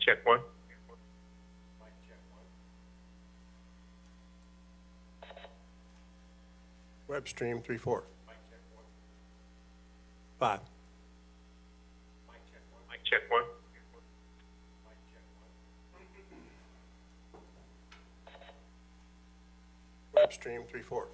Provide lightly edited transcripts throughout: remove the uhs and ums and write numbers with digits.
check one. Web stream 3-4. 5. Mic check one. Web stream 3-4.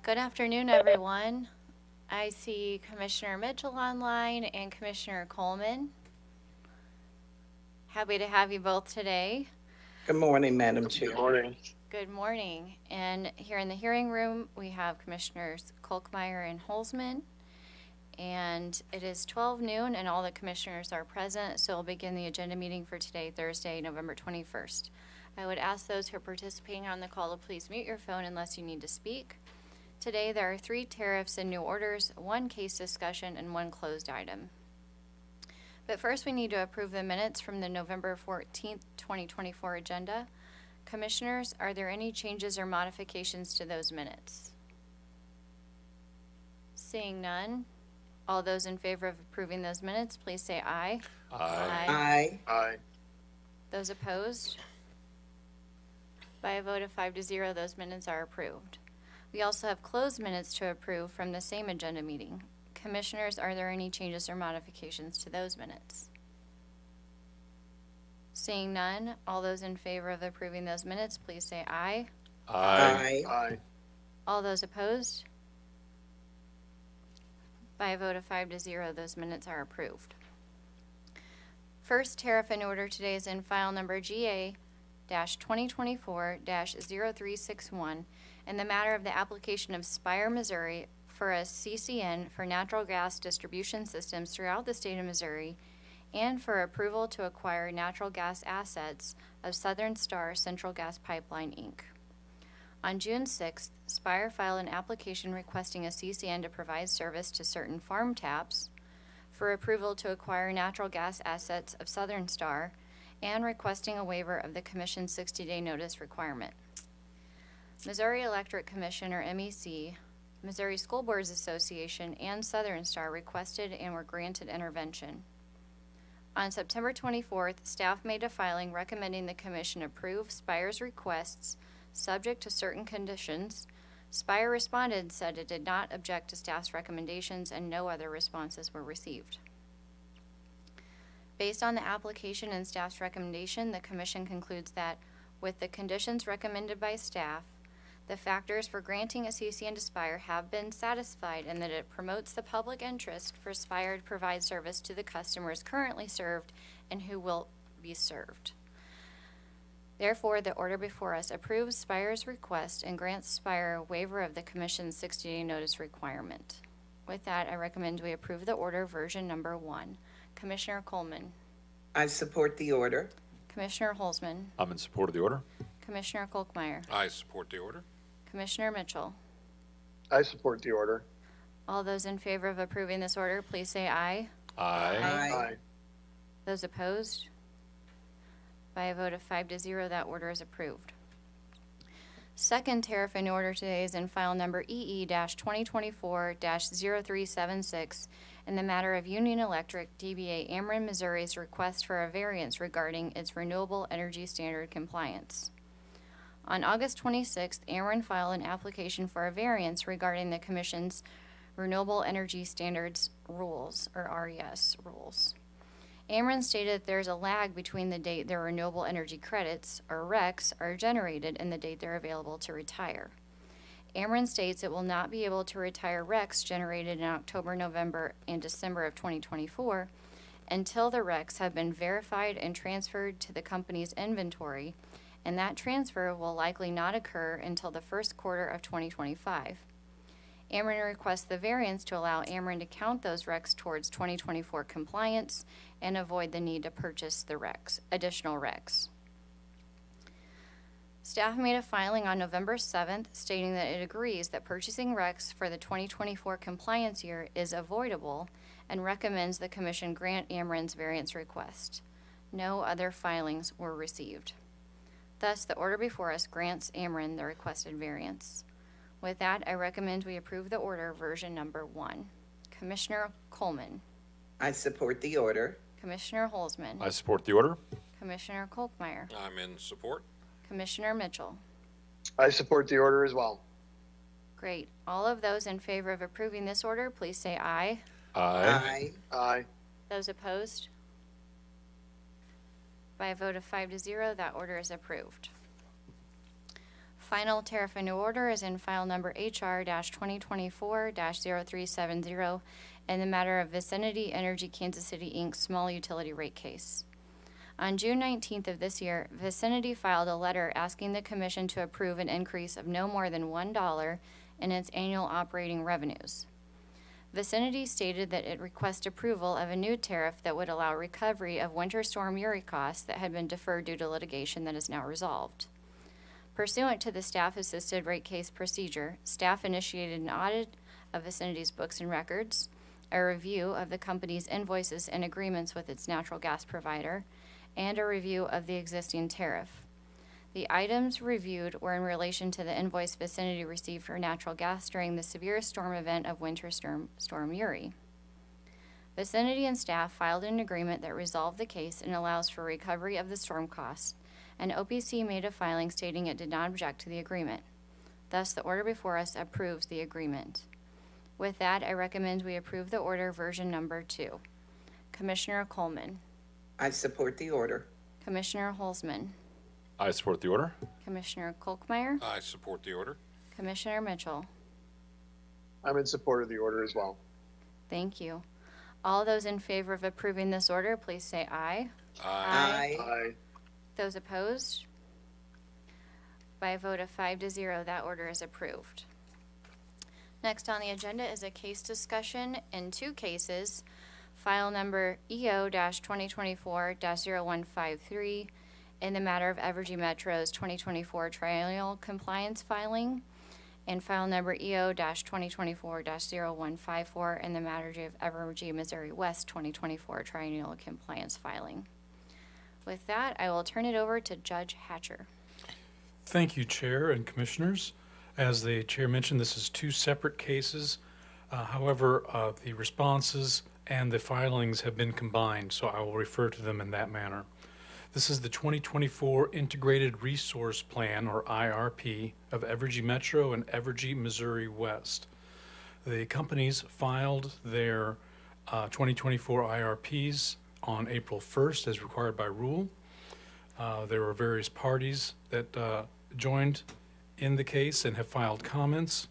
Good afternoon, everyone. I see Commissioner Mitchell online and Commissioner Coleman. Happy to have you both today. Good morning, Madam Chair. Good morning. Good morning. And here in the hearing room, we have Commissioners Kolkmeyer and Holzman. And it is 12 noon and all the commissioners are present, so we'll begin the agenda meeting for today, Thursday, November 21st. I would ask those who are participating on the call to please mute your phone unless you need to speak. Today, there are 3 tariffs and new orders, 1 case discussion, and 1 closed item. But first, we need to approve the minutes from the November 14th, 2024 agenda. Commissioners, are there any changes or modifications to those minutes? Seeing none, all those in favor of approving those minutes, please say aye. Aye. Aye. Those opposed? By a vote of 5-0, those minutes are approved. We also have closed minutes to approve from the same agenda meeting. Commissioners, are there any changes or modifications to those minutes? Seeing none, all those in favor of approving those minutes, please say aye. Aye. Aye. All those opposed? By a vote of 5-0, those minutes are approved. First tariff in order today is in file number GA-2024-0361 in the matter of the application of Spire, Missouri for a CCN for natural gas distribution systems throughout the state of Missouri and for approval to acquire natural gas assets of Southern Star Central Gas Pipeline, Inc. On June 6th, Spire filed an application requesting a CCN to provide service to certain farm taps for approval to acquire natural gas assets of Southern Star and requesting a waiver of the Commission's 60-day notice requirement. Missouri Electric Commission, or MEC, Missouri School Boards Association, and Southern Star requested and were granted intervention. On September 24th, staff made a filing recommending the Commission approve Spire's requests subject to certain conditions. Spire responded and said it did not object to staff's recommendations and no other responses were received. Based on the application and staff's recommendation, the Commission concludes that with the conditions recommended by staff, the factors for granting a CCN to Spire have been satisfied and that it promotes the public interest for Spire to provide service to the customers currently served and who will be served. Therefore, the order before us approves Spire's request and grants Spire a waiver of the Commission's 60-day notice requirement. With that, I recommend we approve the order version number 1. Commissioner Coleman. I support the order. Commissioner Holzman. I'm in support of the order. Commissioner Kolkmeyer. I support the order. Commissioner Mitchell. I support the order. All those in favor of approving this order, please say aye. Aye. Those opposed? By a vote of 5-0, that order is approved. Second tariff in order today is in file number EE-2024-0376 in the matter of Union Electric DBA Ameren, Missouri's request for a variance regarding its renewable energy standard compliance. On August 26th, Ameren filed an application for a variance regarding the Commission's Renewable Energy Standards Rules, or RES rules. Ameren stated there's a lag between the date their renewable energy credits, or RECs, are generated and the date they're available to retire. Ameren states it will not be able to retire RECs generated in October, November, and December of 2024 until the RECs have been verified and transferred to the company's inventory, and that transfer will likely not occur until the first quarter of 2025. Ameren requests the variance to allow Ameren to count those RECs towards 2024 compliance and avoid the need to purchase the additional RECs. Staff made a filing on November 7th stating that it agrees that purchasing RECs for the 2024 compliance year is avoidable and recommends the Commission grant Ameren's variance request. No other filings were received. Thus, the order before us grants Ameren the requested variance. With that, I recommend we approve the order version number 1. Commissioner Coleman. I support the order. Commissioner Holzman. I support the order. Commissioner Kolkmeyer. I'm in support. Commissioner Mitchell. I support the order as well. Great. All of those in favor of approving this order, please say aye. Aye. Aye. Those opposed? By a vote of 5-0, that order is approved. Final tariff and new order is in file number HR-2024-0370 in the matter of Vicinity Energy Kansas City, Inc. small utility rate case. On June 19th of this year, Vicinity filed a letter asking the Commission to approve an increase of no more than $1 in its annual operating revenues. Vicinity stated that it requests approval of a new tariff that would allow recovery of Winter Storm Uri costs that had been deferred due to litigation that is now resolved. Pursuant to the staff-assisted rate case procedure, staff initiated an audit of Vicinity's books and records, a review of the company's invoices and agreements with its natural gas provider, and a review of the existing tariff. The items reviewed were in relation to the invoice Vicinity received for natural gas during the severe storm event of Winter Storm Uri. Vicinity and staff filed an agreement that resolved the case and allows for recovery of the storm costs, and OPC made a filing stating it did not object to the agreement. Thus, the order before us approves the agreement. With that, I recommend we approve the order version number 2. Commissioner Coleman, I support the order. Commissioner Holzman, I support the order. Commissioner Kolkmeyer, I support the order. Commissioner Mitchell. I'm in support of the order as well. Thank you. All those in favor of approving this order, please say aye. Aye. Aye. Those opposed? By a vote of 5-0, that order is approved. Next on the agenda is a case discussion in 2 cases. File number EO-2024-0153 in the matter of Evergy Metro's 2024 triennial compliance filing, and file number EO-2024-0154 in the matter of Evergy Missouri West 2024 triennial compliance filing. With that, I will turn it over to Judge Hatcher. Thank you, Chair and Commissioners. As the Chair mentioned, this is 2 separate cases. However, the responses and the filings have been combined, so I will refer to them in that manner. This is the 2024 Integrated Resource Plan, or IRP, of Evergy Metro and Evergy Missouri West. The companies filed their 2024 IRPs on April 1st as required by rule. There were various parties that joined in the case and have filed comments.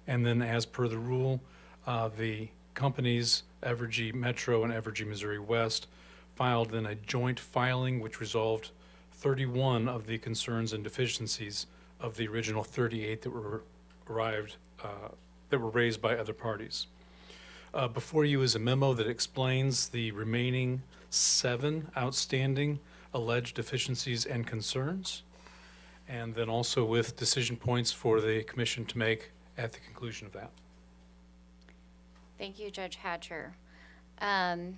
And then as per the rule, the companies, Evergy Metro and Evergy Missouri West, filed in a joint filing which resolved 31 of the concerns and deficiencies of the original 38 that were raised by other parties. Before you is a memo that explains the remaining 7 outstanding alleged deficiencies and concerns, and then also with decision points for the Commission to make at the conclusion of that. Thank you, Judge Hatcher. I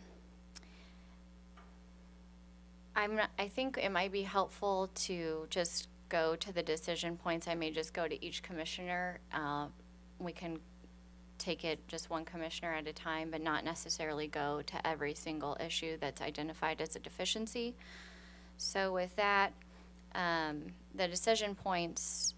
think it might be helpful to just go to the decision points. I may just go to each commissioner. We can take it just one commissioner at a time, but not necessarily go to every single issue that's identified as a deficiency. So with that, the decision points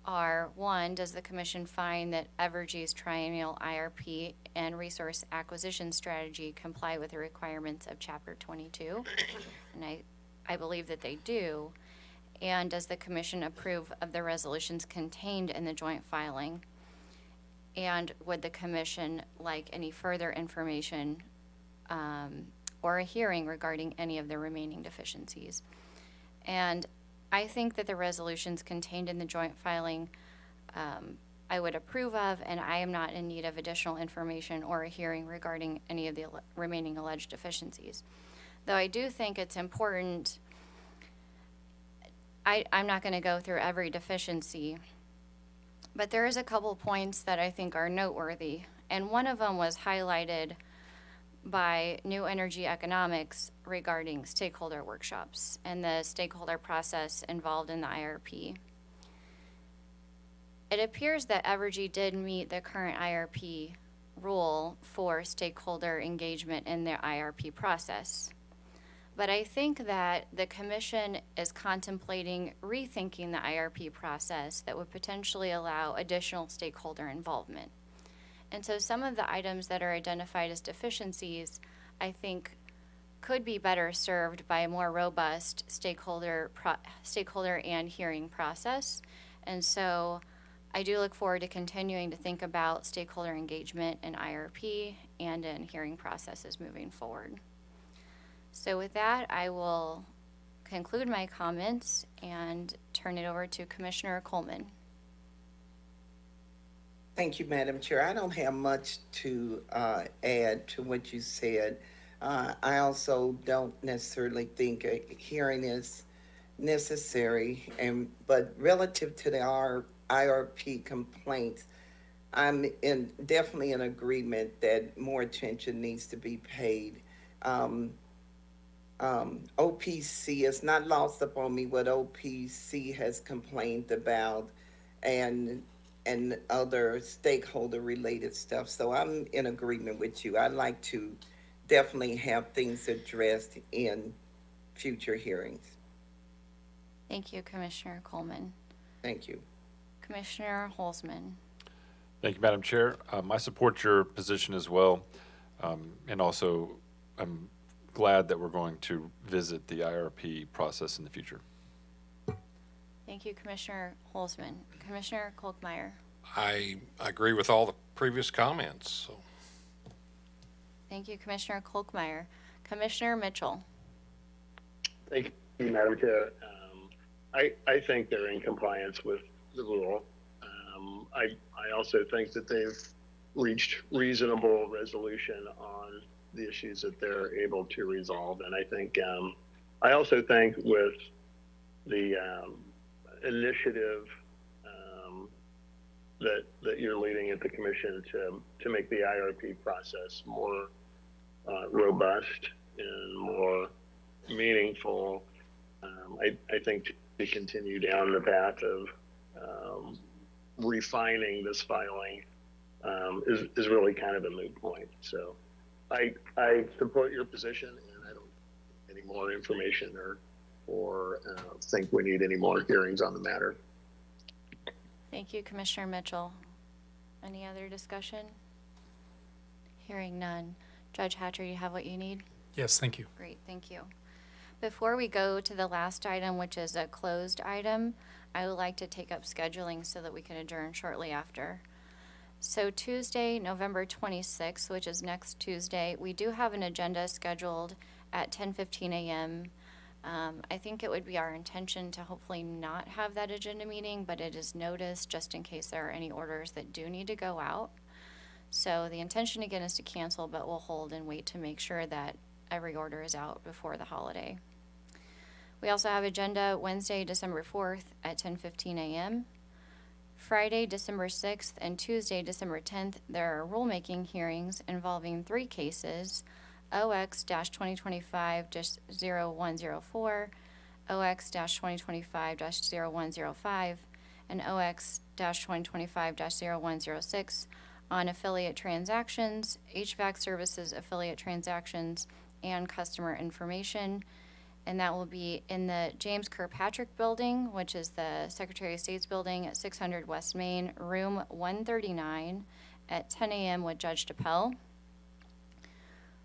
are: 1, does the commission find that Evergy's triennial IRP and resource acquisition strategy comply with the requirements of Chapter 22? And I believe that they do. And does the commission approve of the resolutions contained in the joint filing? And would the commission like any further information or a hearing regarding any of the remaining deficiencies? And I think that the resolutions contained in the joint filing I would approve of, and I am not in need of additional information or a hearing regarding any of the remaining alleged deficiencies. Though I do think it's important, I'm not going to go through every deficiency, but there is a couple points that I think are noteworthy, and one of them was highlighted by New Energy Economics regarding stakeholder workshops and the stakeholder process involved in the IRP. It appears that Evergy did meet the current IRP rule for stakeholder engagement in the IRP process. But I think that the commission is contemplating rethinking the IRP process that would potentially allow additional stakeholder involvement. And so some of the items that are identified as deficiencies, I think, could be better served by a more robust stakeholder and hearing process, And so I do look forward to continuing to think about stakeholder engagement in IRP and in hearing processes moving forward. So with that, I will conclude my comments and turn it over to Commissioner Coleman. Thank you, Madam Chair. I don't have much to add to what you said. I also don't necessarily think a hearing is necessary, but relative to the IRP complaints, definitely in agreement that more attention needs to be paid. OPC, it's not lost upon me what OPC has complained about and other stakeholder related stuff. So I'm in agreement with you. I'd like to definitely have things addressed in future hearings. Thank you, Commissioner Coleman. Thank you. Commissioner Holzman. Thank you, Madam Chair. I support your position as well. And also, I'm glad that we're going to visit the IRP process in the future. Thank you, Commissioner Holzman. Commissioner Kolkmeyer. I agree with all the previous comments. So. Thank you, Commissioner Kolkmeyer. Commissioner Mitchell. Thank you, Madam Chair. I think they're in compliance with the rule. I also think that they've reached reasonable resolution on the issues that they're able to resolve. And I think, I also think with the initiative that you're leading at the commission to make the IRP process more robust and more meaningful, I think to continue down the path of refining this filing is really kind of a moot point. So I support your position, and I don't need any more information or think we need any more hearings on the matter. Thank you, Commissioner Mitchell. Any other discussion? Hearing none. Judge Hatcher, you have what you need? Yes, thank you. Great, thank you. Before we go to the last item, which is a closed item, I would like to take up scheduling so that we can adjourn shortly after. So Tuesday, November 26th, which is next Tuesday, we do have an agenda scheduled at 10:15 a.m. I think it would be our intention to hopefully not have that agenda meeting, but it is noticed just in case there are any orders that do need to go out. So the intention again is to cancel, but we'll hold and wait to make sure that every order is out before the holiday. We also have agenda Wednesday, December 4th at 10:15 a.m. Friday, December 6th, and Tuesday, December 10th, there are rulemaking hearings involving 3 cases: OX-2025-0104, OX-2025-0105, and OX-2025-0106 on affiliate transactions, HVAC services affiliate transactions, and customer information. And that will be in the James Kirkpatrick Building, which is the Secretary of State's building at 600 West Main, room 139 at 10 a.m. with Judge DePel.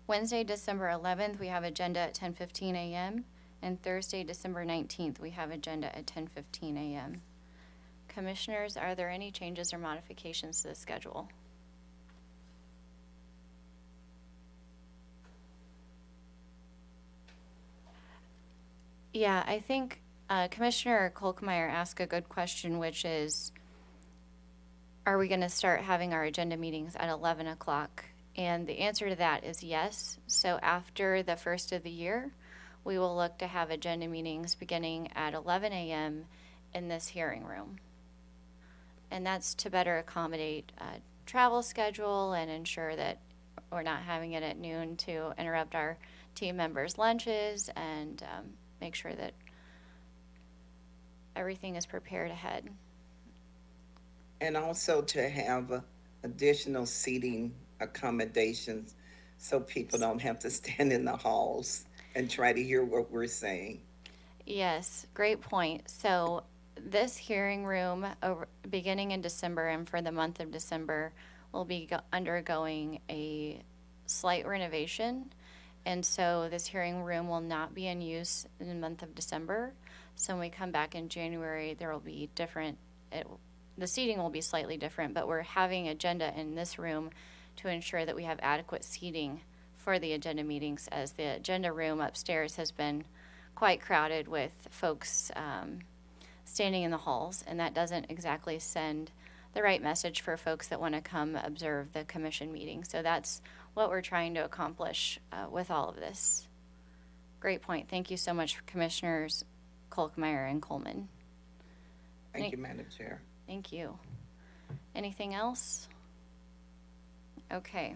Wednesday, December 11th, we have agenda at 10:15 a.m. And Thursday, December 19th, we have agenda at 10:15 a.m. Commissioners, are there any changes or modifications to the schedule? Yeah, I think Commissioner Kolkmeyer asked a good question, which is, are we going to start having our agenda meetings at 11 o'clock? And the answer to that is yes. So after the first of the year, we will look to have agenda meetings beginning at 11 a.m. in this hearing room. And that's to better accommodate travel schedule and ensure that we're not having it at noon to interrupt our team members' lunches, and make sure that everything is prepared ahead. And also to have additional seating accommodations so people don't have to stand in the halls and try to hear what we're saying. Yes, great point. So this hearing room, beginning in December and for the month of December, will be undergoing a slight renovation. And so this hearing room will not be in use in the month of December. So when we come back in January, there will be different the seating will be slightly different, but we're having agenda in this room to ensure that we have adequate seating for the agenda meetings, as the agenda room upstairs has been quite crowded with folks standing in the halls, and that doesn't exactly send the right message for folks that want to come observe the commission meeting. So that's what we're trying to accomplish with all of this. Great point. Thank you so much, Commissioners Kolkmeyer and Coleman. Thank you, Madam Chair. Thank you. Anything else? Okay.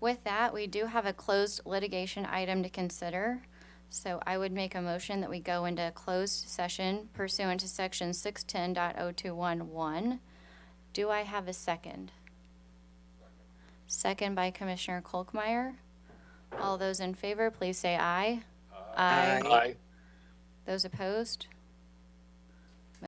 With that, we do have a closed litigation item to consider. So I would make a motion that we go into closed session pursuant to section 610.0211. Do I have a second? Second by Commissioner Kolkmeyer. All those in favor, please say aye. Aye. Aye. Those opposed?